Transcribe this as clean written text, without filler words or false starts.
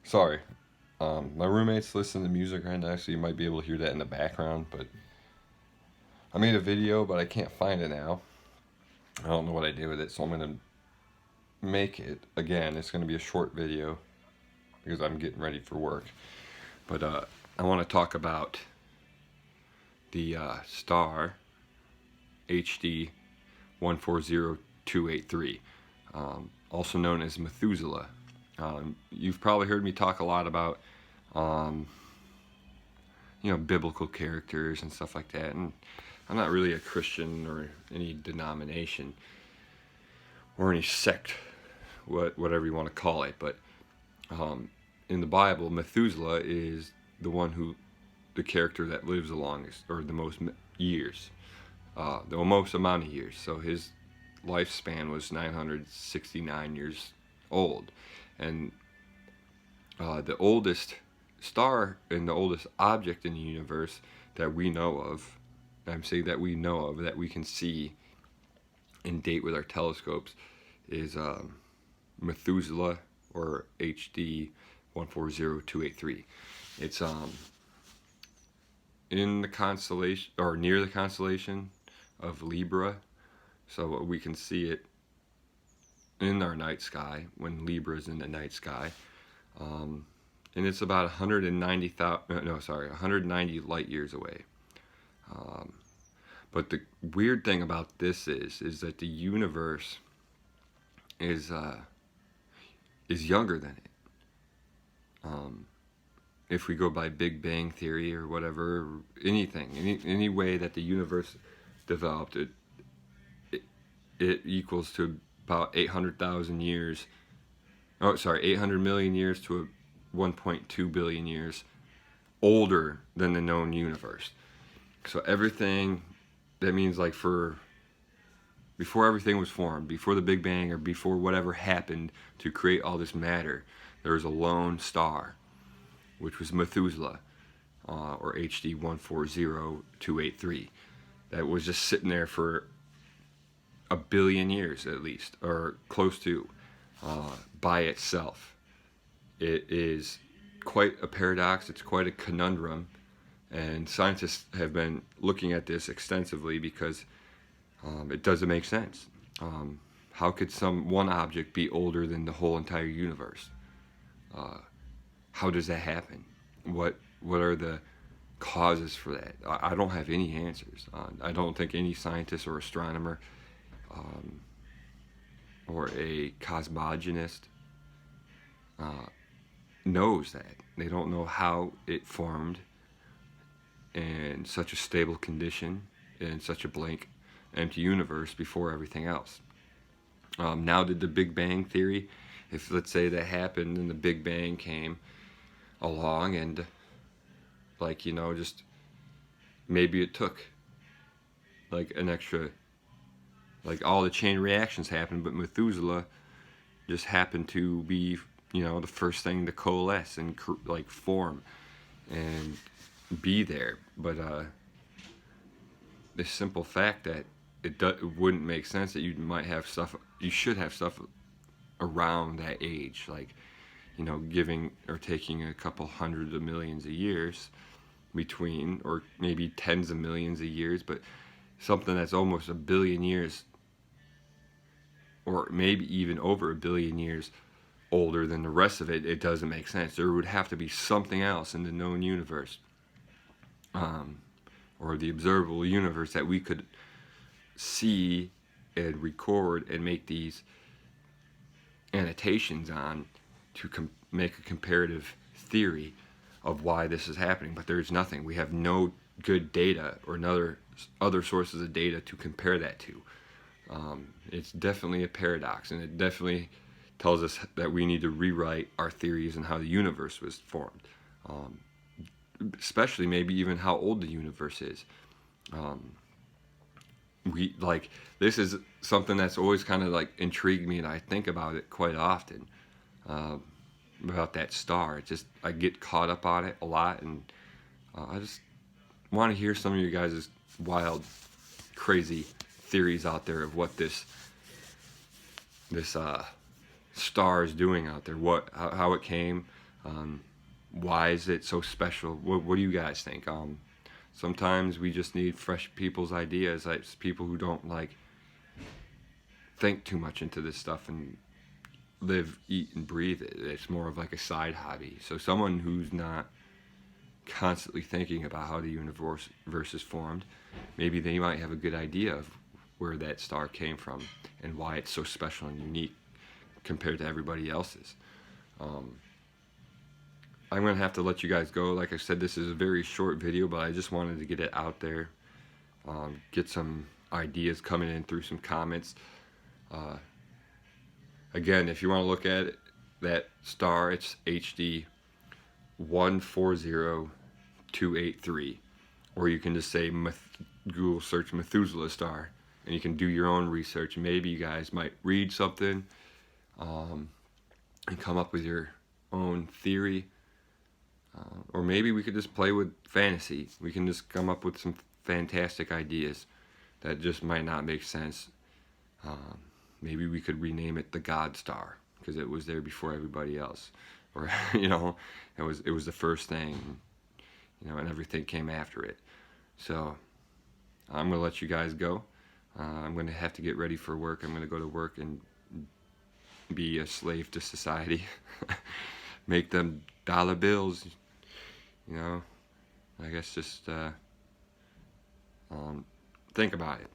Sorry. My roommate's listening to music right now, so you might be able to hear that in the background. But I made a video, but I can't find it now. I don't know what I did with it, so I'm gonna make it again. It's gonna be a short video because I'm getting ready for work. But I want to talk about the star HD 140283, also known as Methuselah. You've probably heard me talk a lot about um, biblical characters and stuff like that. And I'm not really a Christian or any denomination or any sect, whatever you want to call it. But in the Bible, Methuselah is the character that lives the longest, or the most years, the most amount of years. So his lifespan was 969 years old. And the oldest star and the oldest object in the universe that we know of, I'm saying that we know of, that we can see and date with our telescopes, is Methuselah, or HD 140283. It's in the constellation, or near the constellation of Libra, so we can see it in our night sky when Libra is in the night sky. And it's about 190 light years away. But the weird thing about this is that the universe is younger than it. If we go by Big Bang theory or whatever, any way that the universe developed, it equals to about 800,000 years. 800 million years to 1.2 billion years older than the known universe. So everything, that means like before everything was formed, before the Big Bang, or before whatever happened to create all this matter, there was a lone star, which was Methuselah, or HD 140283, that was just sitting there for a billion years at least, or close to, by itself. It is quite a paradox, it's quite a conundrum, and scientists have been looking at this extensively because it doesn't make sense. How could one object be older than the whole entire universe? How does that happen? What are the causes for that? I don't have any answers. I don't think any scientist or astronomer or a cosmologist knows that. They don't know how it formed in such a stable condition, in such a blank, empty universe before everything else. Now, did the Big Bang theory, if let's say that happened and the Big Bang came along and just maybe it took like an extra, like all the chain reactions happened, but Methuselah just happened to be the first thing to coalesce and form and be there. But the simple fact that it wouldn't make sense that you should have stuff around that age, like giving or taking a couple hundreds of millions of years between, or maybe tens of millions of years, but something that's almost a billion years, or maybe even over a billion years older than the rest of it, it doesn't make sense. There would have to be something else in the known universe, or the observable universe, that we could see and record and make these annotations on to make a comparative theory of why this is happening. But there's nothing. We have no good data or other sources of data to compare that to. It's definitely a paradox, and it definitely tells us that we need to rewrite our theories on how the universe was formed, especially maybe even how old the universe is. This is something that's always kind of intrigued me, and I think about it quite often, about that star. I get caught up on it a lot, and I just want to hear some of you guys' wild, crazy theories out there of what this star is doing out there, how it came, Why is it so special? What do you guys think? Sometimes we just need fresh people's ideas, like people who don't like think too much into this stuff and live, eat, and breathe it. It's more of like a side hobby. So someone who's not constantly thinking about how the universe is formed, maybe they might have a good idea of where that star came from and why it's so special and unique compared to everybody else's. I'm going to have to let you guys go. Like I said, this is a very short video, but I just wanted to get it out there, get some ideas coming in through some comments. Again, if you want to look at it, that star, it's HD 140283, or you can just say Google search Methuselah star, and you can do your own research. Maybe you guys might read something and come up with your own theory. Or maybe we could just play with fantasy. We can just come up with some fantastic ideas that just might not make sense. Maybe we could rename it the God Star because it was there before everybody else, or it was the first thing, and everything came after it. So I'm gonna let you guys go. I'm gonna have to get ready for work. I'm gonna go to work and be a slave to society, make them dollar bills. I guess just think about it.